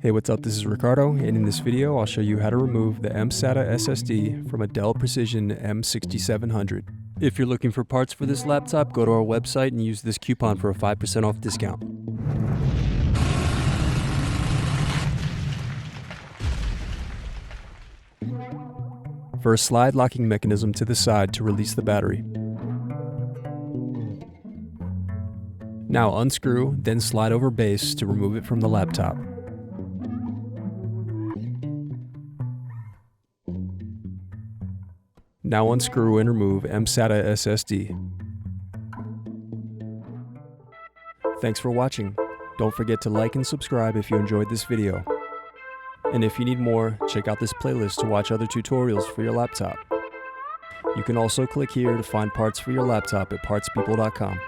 Hey, what's up? This is Ricardo, and in this video I'll show you how to remove the MSATA SSD from a Dell Precision M6700. If you're looking for parts for this laptop, go to our website and use this coupon for a 5% off discount. First, slide locking mechanism to the side to release the battery. Now unscrew, then slide over base to remove it from the laptop. Now unscrew and remove MSATA SSD. Thanks for watching. Don't forget to like and subscribe if you enjoyed this video. And if you need more, check out this playlist to watch other tutorials for your laptop. You can also click here to find parts for your laptop at partspeople.com.